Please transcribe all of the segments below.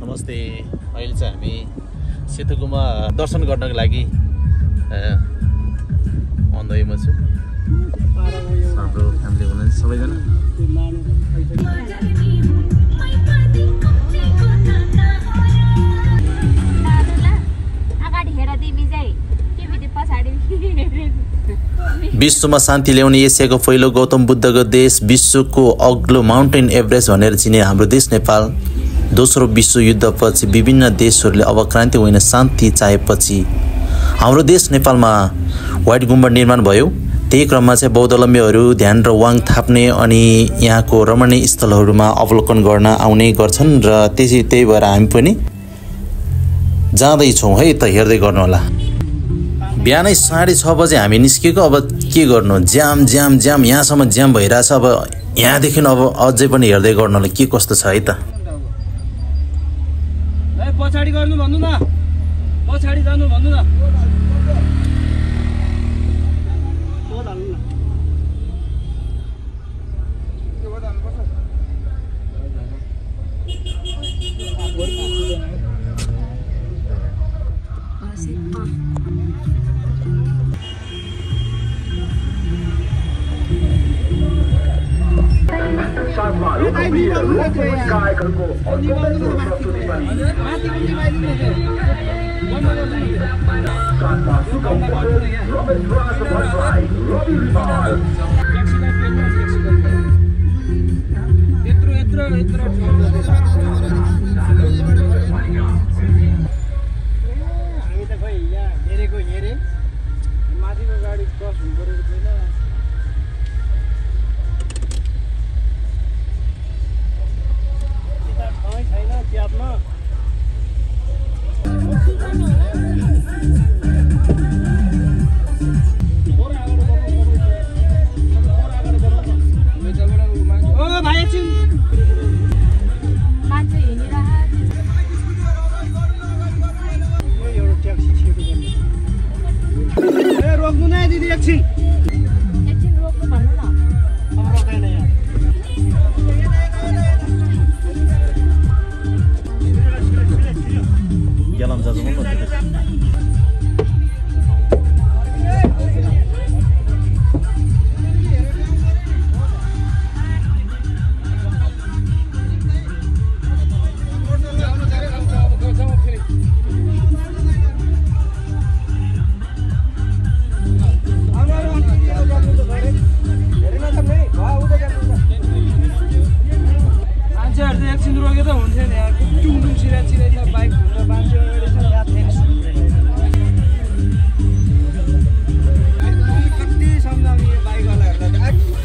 नमस्ते। अहिले चाहिँ हामी सेतुकुमा दर्शन गर्नको लागि अन द वेमा छु। हाम्रो फ्यामिली हुनुहुन्छ सबैजना। विश्वमा शान्ति ल्याउने एसियाको पहिलो गौतम बुद्धको देश, विश्वको अग्लो माउन्टेन एभरेस्ट भनेर चिने हाम्रो देश नेपाल, दोस्रो विश्वयुद्धपछि विभिन्न देशहरूले अब क्रान्ति होइन शान्ति चाहेपछि हाम्रो देश नेपालमा व्हाइट गुम्बा निर्माण भयो। त्यही क्रममा चाहिँ बौद्धावलम्बीहरू ध्यान र वाङ थाप्ने अनि यहाँको रमणीय स्थलहरूमा अवलोकन गर्न आउने गर्छन् र त्यही भएर हामी पनि जाँदैछौँ है त, हेर्दै गर्नु होला। बिहानै 6:30 बजे हामी निस्केको। अब के गर्नु, ज्याम ज्याम ज्याम यहाँसम्म ज्याम भइरहेछ। अब यहाँदेखि अब अझै पनि हेर्दै गर्नु होला के कस्तो छ है त। पछाडी गर्नु भन्नु न, पछाडी जानु भन्नु न।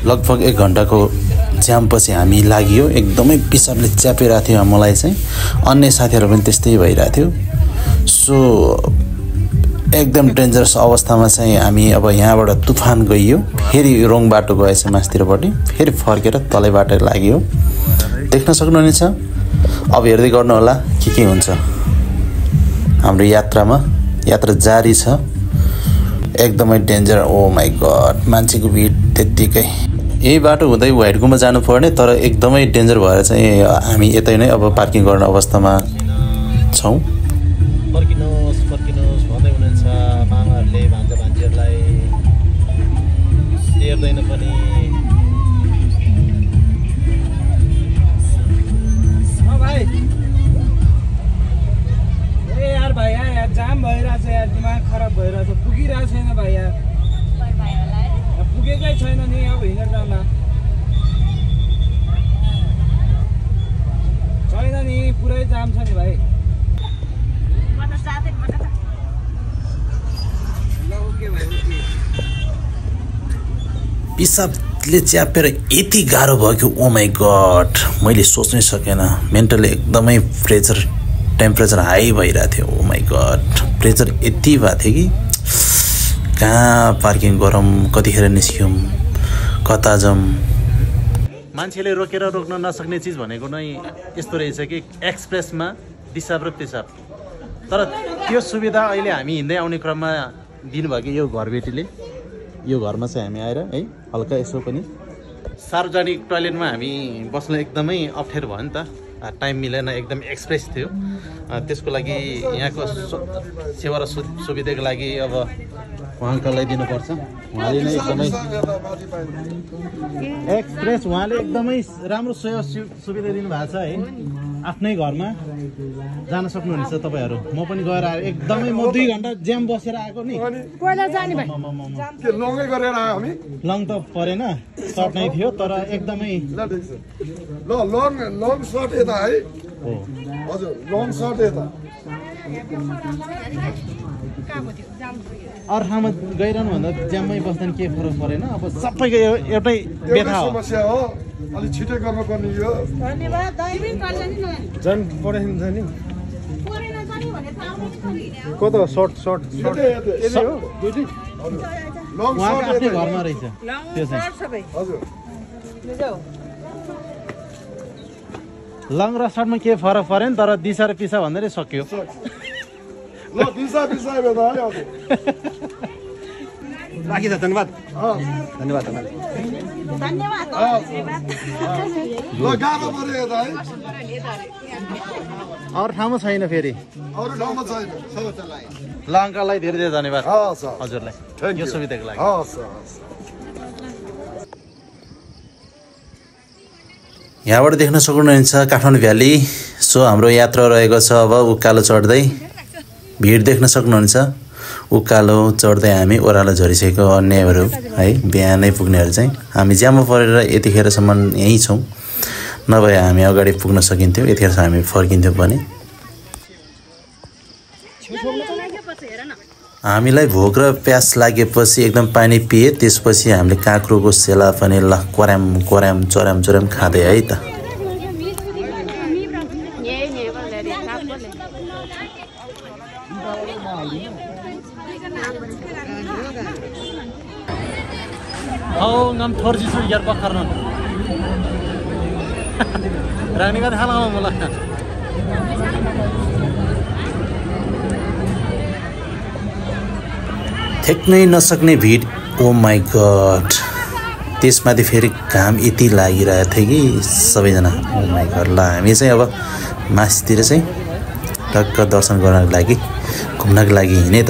लगभग 1 घन्टाको जामपछि हामी लाग्यो। एकदमै पिसाबले च्यापिरहेको थियो मलाई चाहिँ, अन्य साथीहरू पनि त्यस्तै भइरहेको थियो। सो एकदम डेन्जरस अवस्थामा चाहिँ हामी अब यहाँबाट तुफान गइयो, फेरि रोङ बाटो गएछ मास्तिरपट्टि, फेरि फर्केर तलै बाटो लाग्यो। देख्न सक्नुहुनेछ। अब हेर्दै गर्नु होला के हुन्छ हाम्रो यात्रामा। यात्रा जारी छ। एकदमै डेन्जर। ओ माई गड, मान्छेको भिड त्यत्तिकै। यही बाटो हुँदै व्हाइट गुम्बा जानुपर्ने, तर एकदमै डेन्जर भएर चाहिँ हामी यतै नै अब पार्किङ गर्ने अवस्थामा छौँ। फर्किनुहोस् फर्किनुहोस् भन्दै हुनुहुन्छ मामाहरूले भान्जा भान्जीहरूलाई, हेर्दैन पनि। भाइ यार जाम भइरहेछ यार, दिमाग खराब भइरहेछ, पुगिरहेको छैन भाइ यार, पुगेकै छैन नि। अब हिँडेर जाँदा छैन नि, पुरै जाम छ नि भाइ। पिसाबले च्यापेर यति गाह्रो भयो कि ओ माई गड, मैले सोच्नै सकेन। मेन्टली एकदमै टेम्परेचर हाई भइरहेको थियो। ओ माई गड, प्रेसर यति भएको थियो कि कहाँ पार्किङ गरौँ, कतिखेर निस्क्यौँ, कता जाउँ। मान्छेले रोकेर रोक्न नसक्ने चिज भनेको नै यस्तो रहेछ कि एक्सप्रेसमा दिसाब र पेसाब। तर त्यो सुविधा अहिले हामी हिँड्दै आउने क्रममा दिनुभयो कि यो घरबेटीले। यो घरमा चाहिँ हामी आएर है हल्का यसो पनि सार्वजनिक टोयलेटमा हामी बस्न एकदमै अप्ठ्यारो भयो नि त। टाइम मिलेन एकदम एक्सप्रेस थियो त्यसको लागि यहाँको सेवा र सुविधाको लागि अब उहाँलाई दिनुपर्छ उहाँले नै एकदमै एक्सप्रेस उहाँले एकदमै राम्रो सेवा सुविधा दिनुभएको छ है आफ्नै घरमा जान सक्नुहुनेछ तपाईहरु म पनि गएर आए एकदमै म 2 घण्टा ज्याम बसेर आएको नि कोइला जाने भाइ के लङै गरेर आयो हामी लङ त परेन सर्ट नै थियो तर एकदमै ल लङ सर्ट यता है हो हजुर लङ सर्ट यता अरू ठाउँमा गइरहनु भन्दा ज्याममै बस्दा के फरक परेन अब सबैको एउटै व्यथा हो समस्या हो अलि छिटै गर्नुपर्ने यो धन्यवाद दैविक गर्दैन नि जन पढाइन्छ नि परेन जाने भने त आउने नि कता सर्ट यतै हो दुईटी लङ उहाँको सर्ट आफ्नै यतै घरमा रहेछ त्यो चाहिँ सबै हजुर लैजाऊ लङ र सर्टमा के फरक परेन तर दिशा र पिसा भन्दै सक्यो ल दिशा बेदा है हजुर बाँकी छ धन्यवाद धन्यवाद ल गाह्रो पऱ्यो यता है अरू ठाउँमा छैन फेरि अरू ठाउँमा छैन ल अङ्कललाई धेरै धेरै धन्यवाद हस् हजुरलाई Thank यो you. सुविधाको लागि हस् यहाँबाट देख्न सक्नुहुन्छ काठमाडौँ भ्याली सो हाम्रो यात्रा रहेको छ अब उकालो चढ्दै भिड देख्न सक्नुहुन्छ उकालो चढ्दै हामी ओह्रालो झरिसकेको अन्यहरू है बिहानै पुग्नेहरू चाहिँ हामी ज्याममा परेर यतिखेरसम्म यहीँ छौँ नभए हामी अगाडि पुग्न सकिन्थ्यो यतिखेरसम्म हामी फर्किन्थ्यौँ पनि हामीलाई भोक र प्यास लागेपछि एकदम पानी पिए त्यसपछि हामीले काँक्रोको सेला पनि ल कोराम चराम खाँदै है त ngam thorji su yar bakharna rani ga thala मला ठेक्नै नसक्ने भिड ओ माई गॉड त्यसमाथि फेरि घाम यति लागिरहेको थियो कि सबैजना ओ माई गॉड ल हामी चाहिँ अब मासितिर चाहिँ टक्क दर्शन गर्नको लागि घुम्नको लागि हिँडे त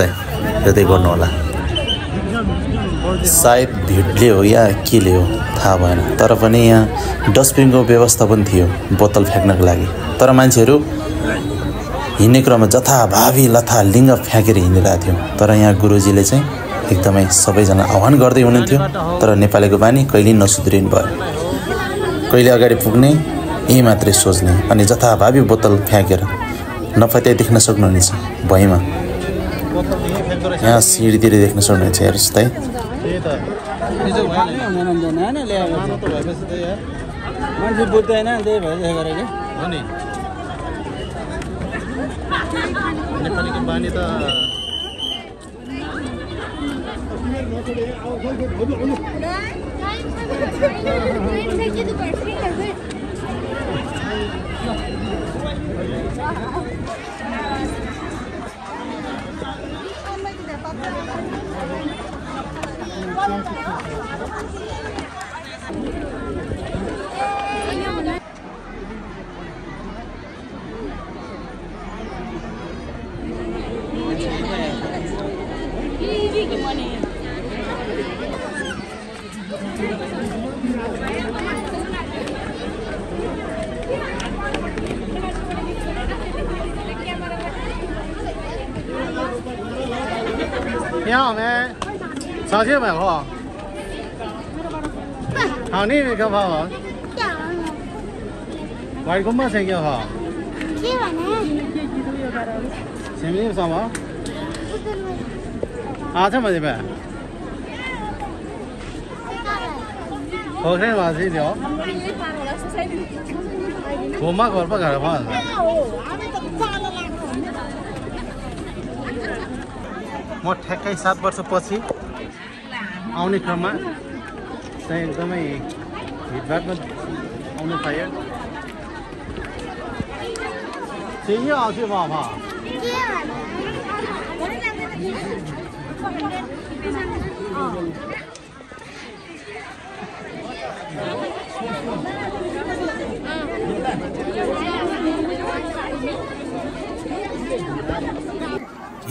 यतै गर्नु होला सायद भिडले हो या केले हो थाहा भएन तर पनि यहाँ डस्टबिनको व्यवस्था पनि थियो बोतल फ्याँक्नको लागि तर मान्छेहरू हिँड्ने क्रममा जथाभावी लथालिङ्ग फ्याँकेर हिँडिरहेको थियो तर यहाँ गुरुजीले चाहिँ एकदमै सबैजना आह्वान गर्दै हुनुहुन्थ्यो तर नेपालीको बानी कहिले नसुध्रिनु भयो कहिले अगाडि पुग्ने यही मात्रै सोच्ने अनि जथाभावी बोतल फ्याँकेर नफत्या देख्न सक्नुहुनेछ भुइँमा यहाँ सिँढीतिर देख्न सक्नुहुन्छ हेर्नुहोस् त है मान्छे बुझ्दैन त्यही भएर गरेको हो नि नेपालीको बानी त你好没？上去买货？好，你那个跑？外公嘛谁叫好？前面有什么？啊，这么的呗？我看嘛这条。我妈给我不干饭。म ठ्याक्कै 7 वर्षपछि आउने क्रममा चाहिँ एकदमै भिडभाडमा आउनु पायो चाहिँ यो आउँछु बाबा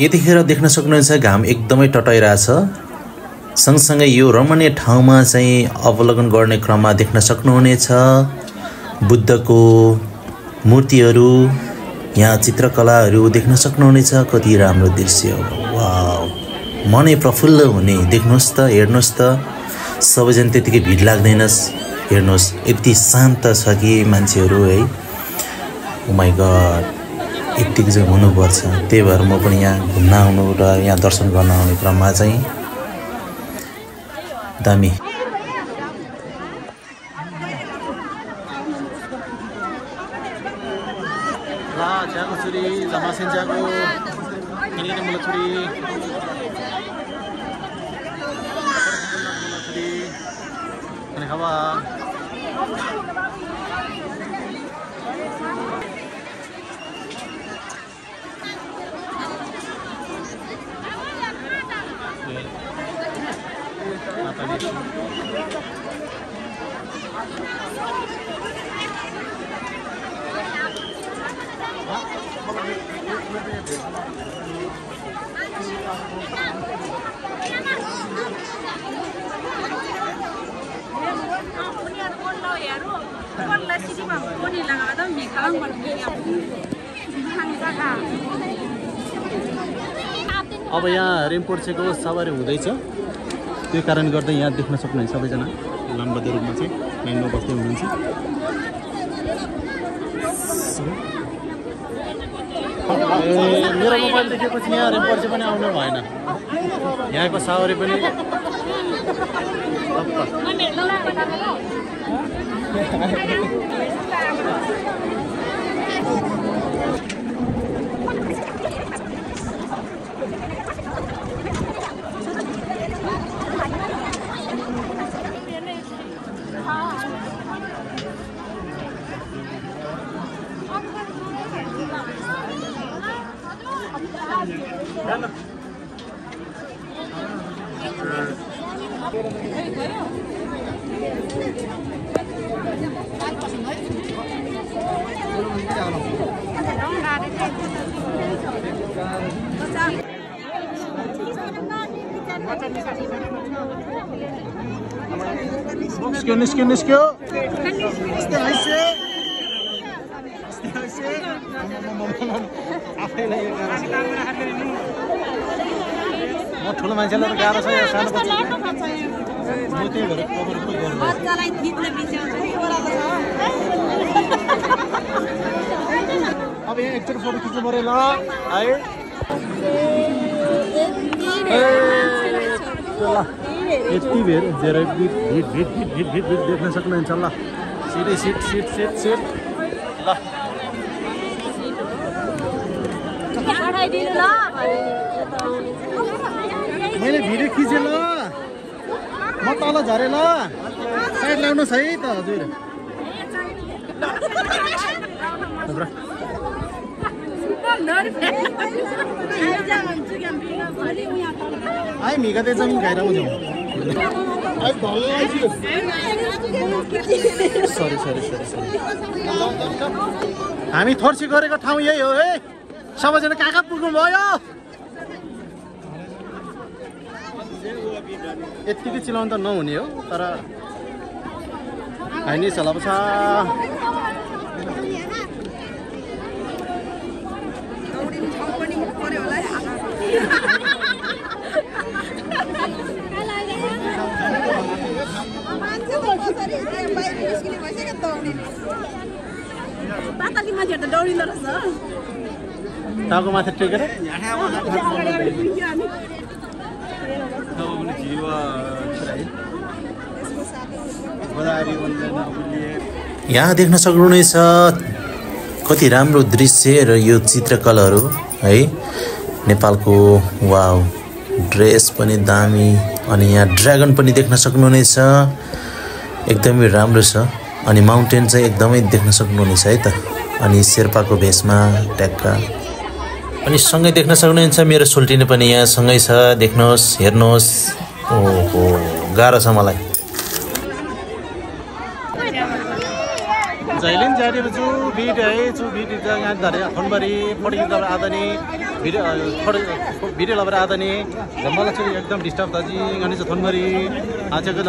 यतिखेर देख्न सक्नुहुन्छ घाम एकदमै टटाइरहेछ। सँगसँगै यो रमणीय ठाउँमा चाहिँ अवलोकन गर्ने क्रममा देख्न सक्नुहुनेछ बुद्धको मूर्तिहरू, यहाँ चित्रकलाहरू देख्न सक्नुहुनेछ। कति राम्रो दृश्य हो, वाउ, मनै प्रफुल्ल हुने। देख्नुहोस् त, हेर्नुहोस् त, सबैजना त्यतिकै भिड लाग्दैनस्। हेर्नुहोस् यति शान्त छ कि मान्छेहरू है। ओ माई गड, यतिको चाहिँ हुनुपर्छ। त्यही भएर म पनि यहाँ घुम्न आउनु र यहाँ दर्शन गर्न आउने क्रममा चाहिँ दामी। चियाको छुरी जमासिन चियाको किनेर मुला छुरी अनि खावा अब यहाँ रेम्पोर्चेको सवारी हुँदैछ। त्यो कारण गर्दा यहाँ देख्न सक्नुहुन्छ सबैजना लामबद्ध रूपमा चाहिँ लाइनमा बस्दै हुनुहुन्छ। मेरो मोबाइल देखेपछि यहाँ रेम्पोर्चे पनि आउनु भएन। यहाँको सवारी पनि निस्क्यो म ठुलो मान्छेलाई त गाह्रो छ। सानो अब यहाँ एकचोटि फोटो खिच्नु पऱ्यो ल है। यति भेट भिड देख्न सक्नुहुन्छ ल। सिधै सिट ल। मैले भिडियो खिचेँ ल, म तल झरेँ ल। साइड ल्याउनुहोस् है त हजुर। आइ मिगाते जमिन खाइरहेको सरी हामी थर्सी गरेको ठाउँ यही हो है। सबैजना कहाँ पुग्नु भयो? यतिकै चिलाउनु त नहुने हो, तर हामी चलाएको छ। टाउको माथि टेकेर यहाँ देख्न सक्नुहुनेछ कति राम्रो दृश्य र यो चित्रकलाहरू है। नेपालको वाउ, ड्रेस पनि दामी। अनि यहाँ ड्रागन पनि देख्न सक्नुहुनेछ, एकदमै राम्रो छ। अनि माउन्टेन चाहिँ एकदमै देख्न सक्नुहुनेछ है त। अनि शेर्पाको भेषमा ट्याक्का। अनि सँगै देख्न सक्नुहुन्छ मेरो सोल्टिने पनि यहाँ सँगै छ। देख्नुहोस्, हेर्नुहोस्। ओहो, गाह्रो छ मलाई। जैलिन जारी छु बीट है छु बीट यहाँ धरे फोनबरी पड़ी दबर आदनी भिडियो लबर आदनी मलाई चाहिँ एकदम डिस्टर्ब दाजी गणेश फोनबरी आज के ल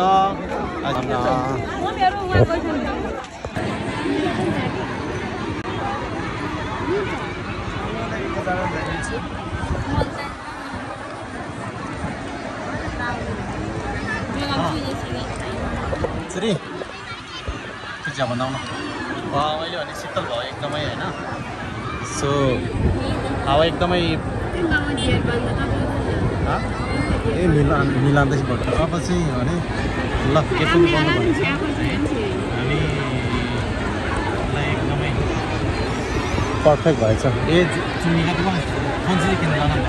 श्री पिज्जा बनाउन अहिले भने शीतल भयो एकदमै हैन सो अब एकदमै ए मिलाउँदैछ बट अब चाहिँ भने ल के पनि गर्नु भनेछ हामीलाई एकदमै पर्फेक्ट भएछ ए चुनीका पनि फन्सी किन जान पर्छ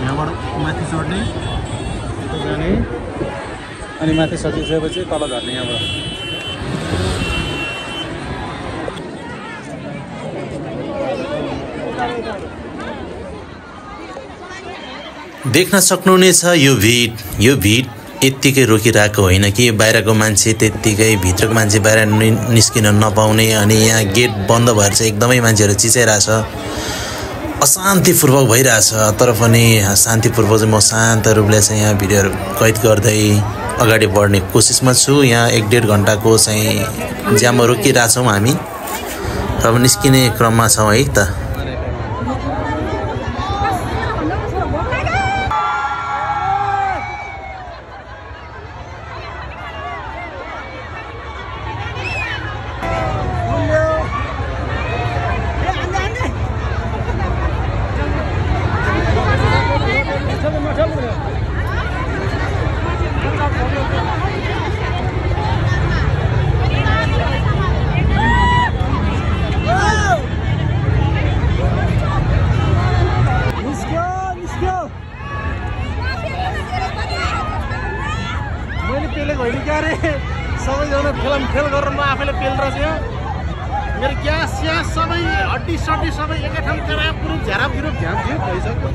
यहाँबाट माथि चढ्ने यता जाने अनि माथि सकिसकेपछि तल झर्ने यहाँबाट देख्न सक्नुहुनेछ यो भिड यत्तिकै रोकिरहेको होइन कि बाहिरको मान्छे त्यत्तिकै भित्रको मान्छे बाहिर निस्किन नपाउने अनि यहाँ गेट बन्द भएर चाहिँ एकदमै मान्छेहरू चिचाइरहेछ अशान्तिपूर्वक भइरहेछ तर पनि शान्तिपूर्वक चाहिँ म शान्त रूपले चाहिँ यहाँ भिडियोहरू कैद गर्दै अगाडि बढ्ने कोसिसमा छु यहाँ 1-1.5 घण्टाको चाहिँ जाममा रोकिरहेछौँ हामी र अब निस्किने क्रममा छौँ है त सबैजना फेल गरेर म आफैले पेल रहेछ मेरो ग्यास सबै हड्डी सड्डी सबै एकै ठाउँ तेरा पुरो झ्यारा फिरो झ्याम थियो भइसक्यो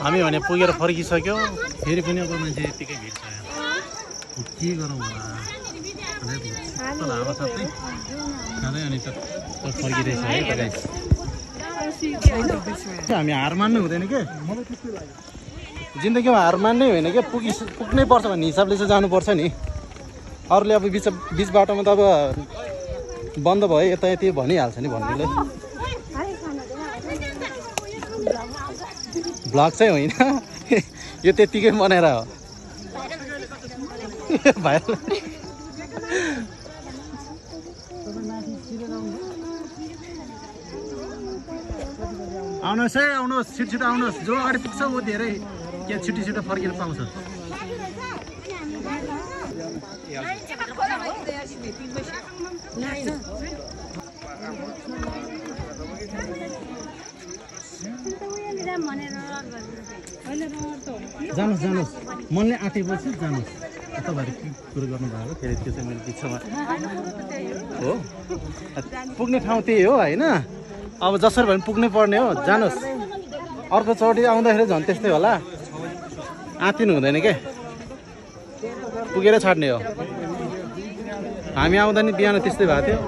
हामी भने पुगेर फर्किसक्यौ फेरि पनि अब मान्छे यतिकै भिड छ के गरौँ होला हावा साथै खाँदै अनि त फर्किँदैछ है त गाइस हामी हार मान्नु हुँदैन के जिन्दगीमा हार मान्नै होइन क्या पुग्नै पर्छ भन्ने हिसाबले चाहिँ जानुपर्छ नि अरूले अब बिच बाटोमा त अब बन्द भयो यता यति भनिहाल्छ नि भन्नेले भ्लग चाहिँ होइन यो त्यतिकै बनाएर हो भाइरल आउनुहोस् है आउनुहोस् छिटो आउनुहोस् जो अगाडि पुग्छ ऊ धेरै के छिटो फर्किन पाउँछ जानुहोस् मनले आँटेपछि जानुहोस् तपाईँहरू के कुरो गर्नुभएको फेरि त्यो चाहिँ मैले बिचमा हो पुग्ने ठाउँ त्यही हो होइन अब जसरी भने पुग्नै पर्ने हो जानुहोस् अर्को चोटि आउँदाखेरि झन् त्यस्तै होला आँतिनु हुँदैन के पुगेर छाड्ने हो हामी आउँदा नि बिहान त्यस्तै भएको थियो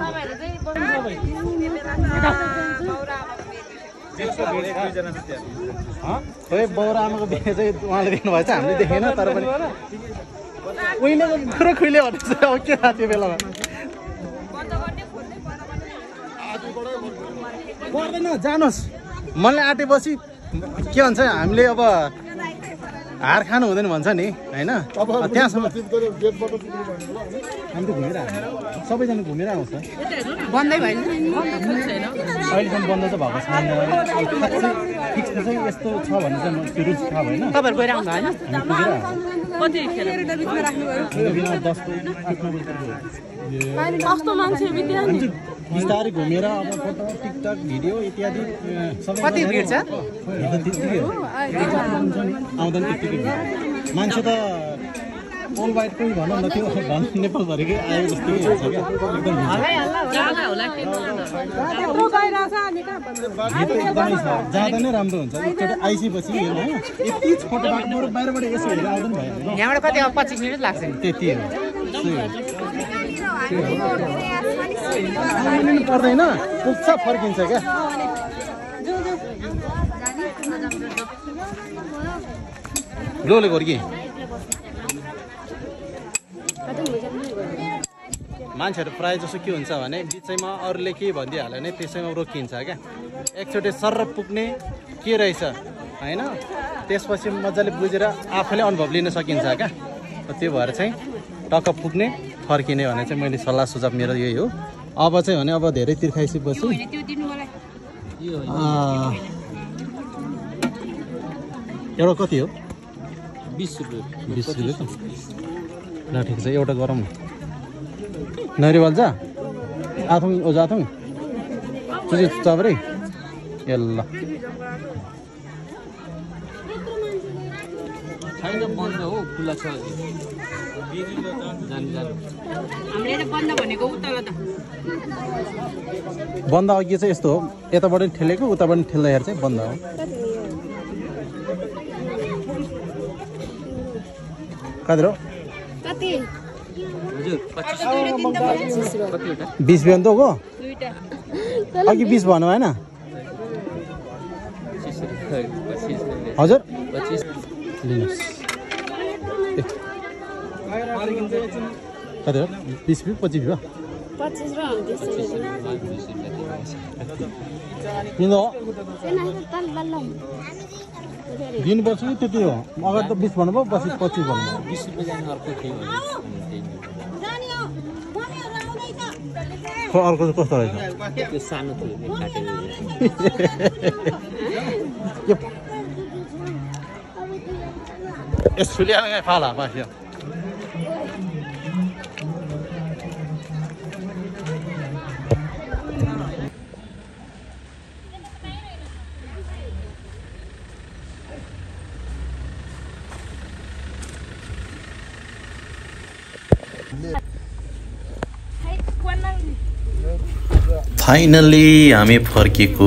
खोइ बाउ र आमाको बिहे चाहिँ उहाँले देख्नुभएछ हामीले देखेन तर पनि उहिलेको कुरो खुइले भन्नु अब के थाहा त्यो बेलामा पर्दैन जानुहोस् मनले आँटेपछि के भन्छ हामीले अब हार खानु हुँदैन भन्छ नि होइन त्यहाँसम्म हामी त घुमिरहेको सबैजना घुमेर आउँछ बन्दै भएन अहिलेसम्म बन्द त भएको छैन फिक्स चाहिँ यस्तो छ भने चाहिँ त्यो रुल्स थाहा भएन तपाईँहरू गएर आउनु होइन कस्तो मान्छे बिस्तारै घुमेर अब फोटो टिकटक भिडियो इत्यादि सबै कति भिड छ त्यतिकै हो आउँदैन त्यतिकै मान्छे त अल वाइडकै भनौँ न त्यो नेपालभरिकै आयो जस्तै हुन्छ क्या एकदमै छ जाँदा नै राम्रो हुन्छ एकचोटि आइसकेपछि होइन यति छोटो बाटो बाहिरबाट यसो हेरेर आउँदा पनि भयो यहाँबाट कति अब 25 मिनट लाग्छ त्यति हो लिनु पर्दैन पुग्छ फर्किन्छ क्या लोले घोर्की मान्छेहरू प्रायः जसो के हुन्छ भने बिचैमा अरूले के भनिदिइहाल्यो भने त्यसैमा रोकिन्छ क्या एकचोटि सर्र पुग्ने के रहेछ होइन त्यसपछि मजाले बुझेर आफैले अनुभव लिन सकिन्छ क्या त्यो भएर चाहिँ टक्क पुग्ने फर्किने भने चाहिँ मैले सल्लाह सुझाव मेरो यही हो अब चाहिँ भने अब धेरै तिर्खाइसकेपछि एउटा कति हो 20 रुपियाँ ल ठिक छ एउटा गरौँ नरिवल जा आथुङ ओ जाथुङ तुझे चाबरे यल्ला छैन बन्द हो खुला छ हामीले बन्द भनेको उतल त बन्द अघि चाहिँ यस्तो हो यताबाट ठेलेको उताबाट ठेल्दाखेरि चाहिँ बन्द हो कति हो कति हजुर 20 बिहान त हो अघि 20 भन्नु भएन हजुर 25 लिनुहोस् कति हो 20 रुपियाँ 25 रुपियाँ 25 र 20 हो दिनुपर्छ कि त्यति हो अगाडि त 20 भन्नुभयो पछि 25 भन्नुभयो 20 रुपियाँ अर्को के हो अर्को चाहिँ कस्तो रहेछ त्यो सानो थियो काटेर यसो ल्याएर फाला पास्यो फाइनली हामी फर्केको